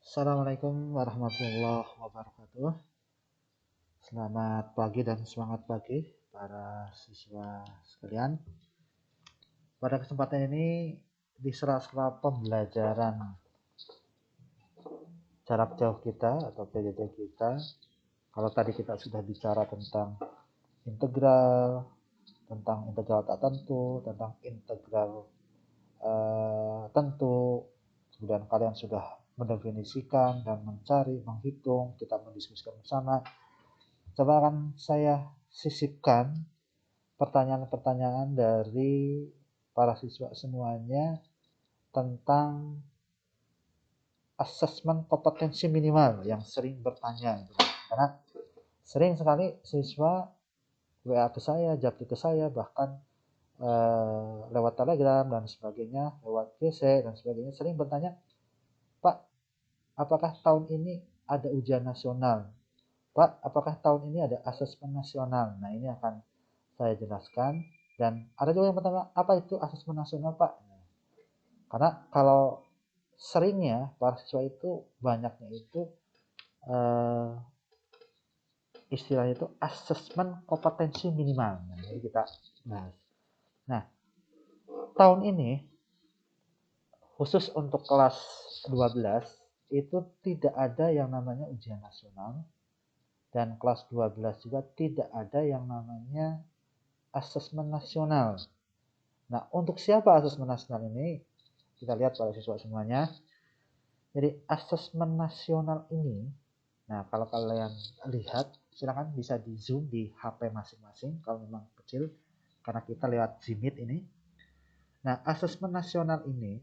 Assalamualaikum warahmatullahi wabarakatuh. Selamat pagi dan semangat pagi para siswa sekalian. Pada kesempatan ini di sela-sela pembelajaran jarak jauh kita atau PJJ kita, kalau tadi kita sudah bicara tentang integral, tentang integral tak tentu, tentang integral tentu, kemudian kalian sudah mendefinisikan dan mencari, menghitung, kita mendiskusikan bersama. Coba akan saya sisipkan pertanyaan-pertanyaan dari para siswa semuanya tentang asesmen kompetensi minimal yang sering bertanya. Karena sering sekali siswa WA ke saya, japri ke saya, bahkan lewat Telegram dan sebagainya, lewat PC dan sebagainya, sering bertanya, Pak, apakah tahun ini ada ujian nasional? Pak, apakah tahun ini ada asesmen nasional? Nah, ini akan saya jelaskan. Dan ada juga yang bertanya, apa itu asesmen nasional, Pak? Karena kalau seringnya para siswa itu banyaknya itu eh, istilahnya itu asesmen kompetensi minimal. Nah, jadi kita bahas. Nah, tahun ini khusus untuk kelas 12 itu tidak ada yang namanya ujian nasional, dan kelas 12 juga tidak ada yang namanya asesmen nasional. Nah, untuk siapa asesmen nasional ini? Kita lihat pada siswa semuanya. Jadi asesmen nasional ini, nah kalau kalian lihat, silakan bisa di zoom di HP masing-masing kalau memang kecil, karena kita lewat Zimit ini. Nah, asesmen nasional ini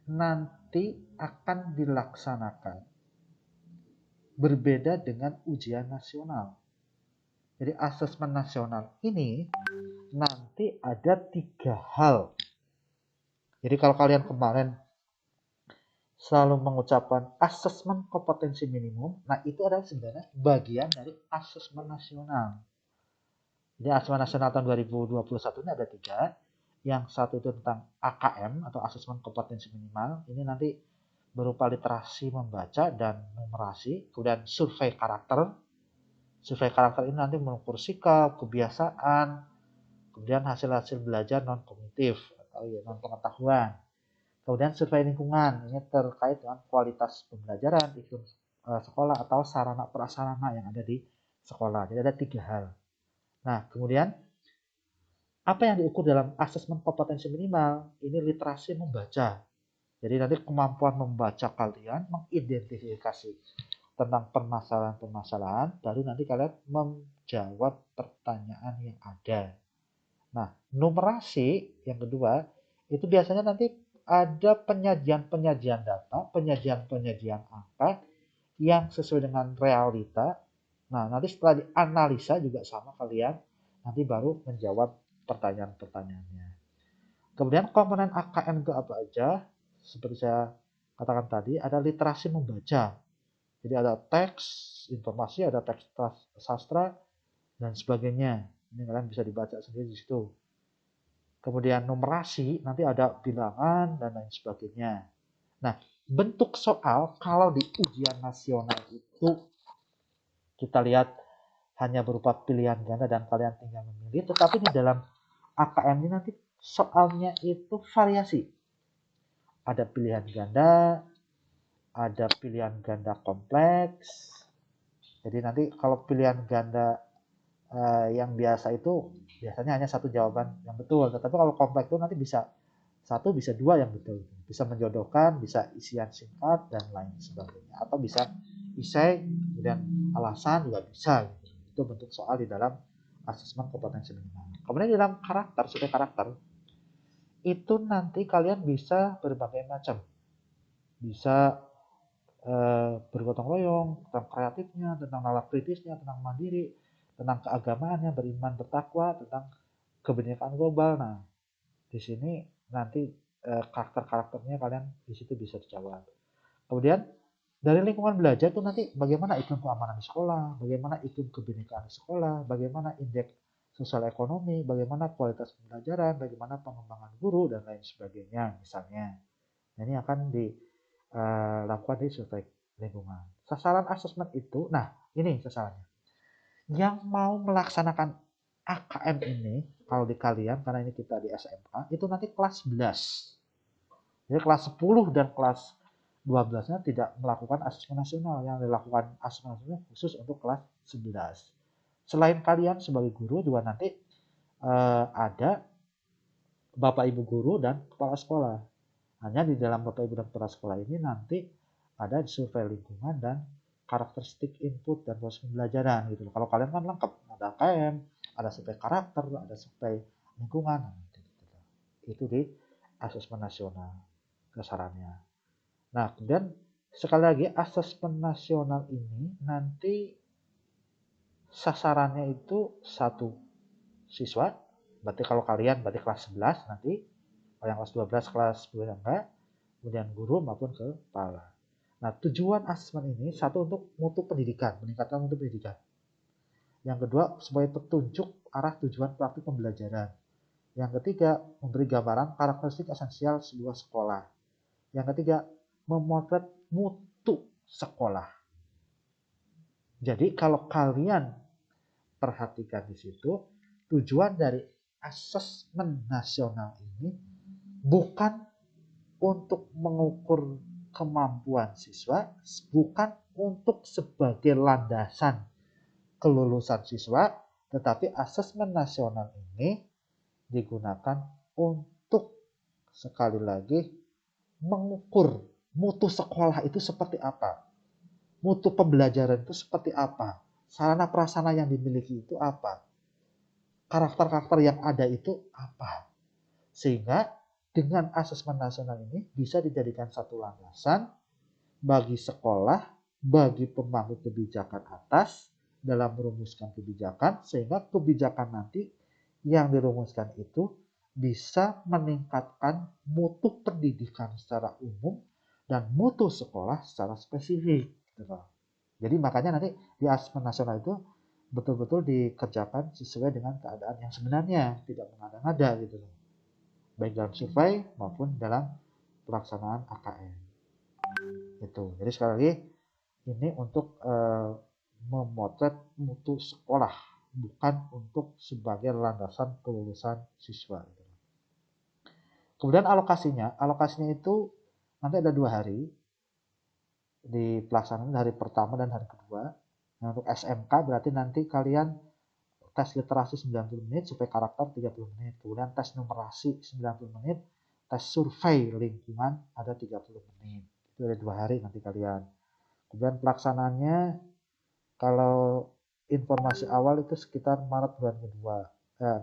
nanti akan dilaksanakan berbeda dengan ujian nasional. Jadi asesmen nasional ini nanti ada 3 hal. Jadi kalau kalian kemarin selalu mengucapkan asesmen kompetensi minimum, nah itu adalah sebenarnya bagian dari asesmen nasional. Jadi asesmen nasional tahun 2021 ini ada 3. Yang satu itu tentang AKM atau asesmen kompetensi minimal. Ini nanti berupa literasi membaca dan numerasi, kemudian survei karakter. Survei karakter ini nanti mengukur sikap, kebiasaan, kemudian hasil-hasil belajar non kognitif atau ya non pengetahuan. Kemudian survei lingkungan, ini terkait dengan kualitas pembelajaran, iklim sekolah atau sarana prasarana yang ada di sekolah. Jadi ada 3 hal. Nah, kemudian apa yang diukur dalam asesmen kompetensi minimal? Ini literasi membaca. Jadi nanti kemampuan membaca kalian, mengidentifikasi tentang permasalahan-permasalahan, baru nanti kalian menjawab pertanyaan yang ada. Nah, numerasi yang kedua, itu biasanya nanti ada penyajian-penyajian data, penyajian-penyajian angka yang sesuai dengan realita. Nah, nanti setelah dianalisa juga sama kalian, nanti baru menjawab pertanyaan-pertanyaannya. Kemudian komponen AKM itu apa aja? Seperti saya katakan tadi, ada literasi membaca. Jadi ada teks, informasi, ada teks sastra, dan sebagainya. Ini kalian bisa dibaca sendiri di situ. Kemudian numerasi, nanti ada bilangan dan lain sebagainya. Nah, bentuk soal kalau di ujian nasional itu kita lihat hanya berupa pilihan ganda dan kalian tinggal memilih, tetapi di dalam AKM ini nanti soalnya itu variasi. Ada pilihan ganda, ada pilihan ganda kompleks. Jadi nanti kalau pilihan ganda yang biasa itu biasanya hanya satu jawaban yang betul, tetapi kalau kompleks itu nanti bisa satu, bisa dua yang betul, bisa menjodohkan, bisa isian singkat dan lain sebagainya, atau bisa isai kemudian alasan juga bisa. Itu bentuk soal di dalam asesmen kompetensi minimal. Kemudian di dalam karakter, survei karakter itu nanti kalian bisa berbagai macam, bisa bergotong royong, tentang kreatifnya, tentang nalar kritisnya, tentang mandiri, tentang keagamaannya, beriman, bertakwa, tentang kebenekaan global. Nah, di sini nanti karakter-karakternya kalian di situ bisa dijawab. Kemudian dari lingkungan belajar itu nanti bagaimana iklim keamanan di sekolah, bagaimana iklim kebenekaan di sekolah, bagaimana indeks sosial ekonomi, bagaimana kualitas pembelajaran, bagaimana pengembangan guru dan lain sebagainya misalnya. Ini akan dilakukan di survei lingkungan. Sasaran asesmen itu, nah ini sasarannya. Yang mau melaksanakan AKM ini, kalau di kalian, karena ini kita di SMK, itu nanti kelas 11. Jadi kelas 10 dan kelas 12-nya tidak melakukan asesmen nasional. Yang dilakukan asesmen nasional khusus untuk kelas 11. Selain kalian sebagai guru juga nanti ada Bapak Ibu guru dan kepala sekolah. Hanya di dalam Bapak Ibu dan kepala sekolah ini nanti ada survei lingkungan dan karakteristik input dan proses pembelajaran gitu. Kalau kalian kan lengkap, ada KM, ada survei karakter, ada survei lingkungan. Itu di asesmen nasional sasarannya. Nah, kemudian sekali lagi asesmen nasional ini nanti sasarannya itu satu siswa. Berarti kalau kalian berarti kelas 11 nanti, kalau yang kelas 12 kelas 10 enggak, kemudian guru maupun kepala. Nah, tujuan asesmen ini satu untuk mutu pendidikan, meningkatkan mutu pendidikan. Yang kedua, sebagai petunjuk arah tujuan praktik pembelajaran. Yang ketiga, memberi gambaran karakteristik esensial sebuah sekolah. Yang ketiga, memotret mutu sekolah. Jadi kalau kalian perhatikan di situ, tujuan dari asesmen nasional ini bukan untuk mengukur kemampuan siswa, bukan untuk sebagai landasan kelulusan siswa, tetapi asesmen nasional ini digunakan untuk sekali lagi mengukur mutu sekolah itu seperti apa, mutu pembelajaran itu seperti apa, sarana prasarana yang dimiliki itu apa, karakter-karakter yang ada itu apa, sehingga dengan asesmen nasional ini bisa dijadikan satu landasan bagi sekolah, bagi pemangku kebijakan atas dalam merumuskan kebijakan, sehingga kebijakan nanti yang dirumuskan itu bisa meningkatkan mutu pendidikan secara umum dan mutu sekolah secara spesifik. Jadi makanya nanti di asesmen nasional itu betul-betul dikerjakan sesuai dengan keadaan yang sebenarnya, tidak mengada-ngada gitu loh. Baik dalam survei maupun dalam pelaksanaan AKM. Itu. Jadi sekali lagi ini untuk memotret mutu sekolah, bukan untuk sebagai landasan kelulusan siswa. Kemudian alokasinya itu nanti ada 2 hari di pelaksanaan, hari pertama dan hari kedua. Nah, untuk SMK berarti nanti kalian tes literasi 90 menit, survei karakter 30 menit, kemudian tes numerasi 90 menit, tes survei lingkungan ada 30 menit. Itu ada 2 hari nanti kalian. Kemudian pelaksanaannya kalau informasi awal itu sekitar Maret bulan kedua,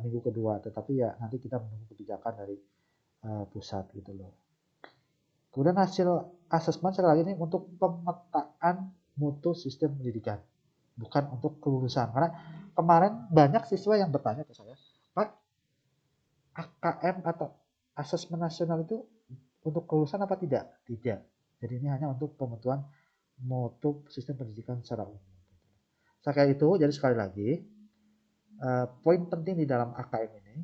minggu kedua, tetapi ya nanti kita menunggu kebijakan dari pusat gitu loh. Kemudian hasil asesmen sekali lagi ini untuk pemetaan mutu sistem pendidikan, bukan untuk kelulusan. Karena kemarin banyak siswa yang bertanya ke saya, Pak, AKM atau asesmen nasional itu untuk kelulusan apa tidak? Tidak. Jadi ini hanya untuk pemetuan mutu sistem pendidikan secara umum. Sekali itu, jadi sekali lagi, poin penting di dalam AKM ini,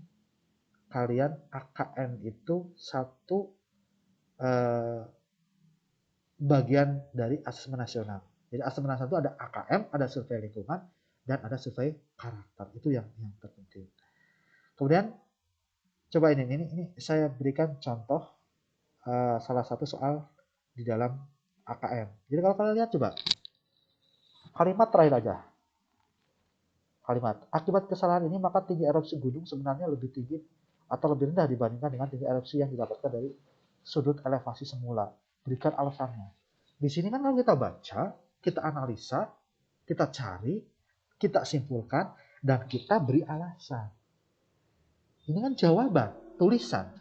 kalian AKM itu satu bagian dari asesmen nasional. Jadi asesmen nasional itu ada AKM, ada survei lingkungan, dan ada survei karakter. Itu yang terpenting. Kemudian coba ini saya berikan contoh salah satu soal di dalam AKM. Jadi kalau kalian lihat coba kalimat terakhir aja. Kalimat akibat kesalahan ini maka tinggi erupsi gunung sebenarnya lebih tinggi atau lebih rendah dibandingkan dengan tinggi erupsi yang didapatkan dari sudut elevasi semula. Berikan alasannya. Di sini kan kalau kita baca, kita analisa, kita cari, kita simpulkan, dan kita beri alasan. Ini kan jawaban, tulisan.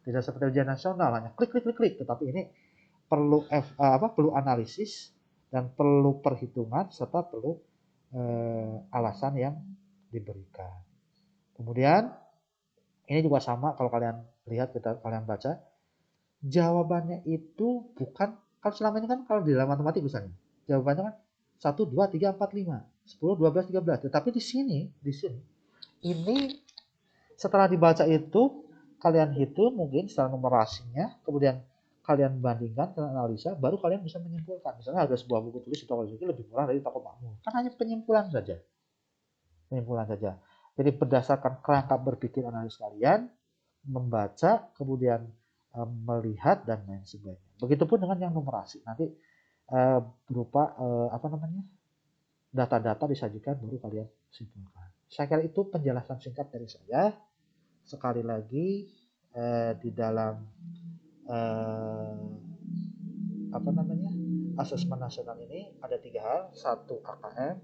Tidak seperti ujian nasional, hanya klik. Tetapi ini perlu analisis dan perlu perhitungan serta perlu alasan yang diberikan. Kemudian ini juga sama kalau kalian lihat, kalian baca, jawabannya itu bukan, kalau selama ini kan kalau di dalam matematik misalnya, jawabannya kan 1, 2, 3, 4, 5, 10, 12, 13. Tetapi di sini, ini setelah dibaca itu, kalian hitung mungkin secara numerasinya, kemudian kalian bandingkan, kalian analisa, baru kalian bisa menyimpulkan. Misalnya harga sebuah buku tulis di toko Zuki lebih murah dari toko makmur. Kan hanya penyimpulan saja. Penyimpulan saja. Jadi berdasarkan kerangka berpikir analis kalian, membaca, kemudian melihat dan lain sebagainya. Begitupun dengan yang numerasi. Nanti berupa apa namanya, data-data disajikan baru kalian simpulkan. Saya kira itu penjelasan singkat dari saya. Sekali lagi di dalam apa namanya, asesmen nasional ini ada 3 hal. Satu, AKM,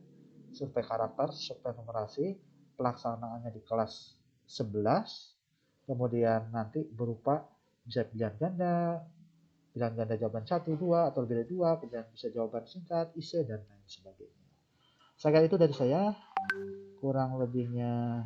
survei karakter, survei numerasi, pelaksanaannya di kelas 11, kemudian nanti berupa bisa pilihan ganda jawaban 1, 2, atau lebih dari 2, kemudian bisa jawaban singkat, isi, dan lain sebagainya. Saya kira itu dari saya, kurang lebihnya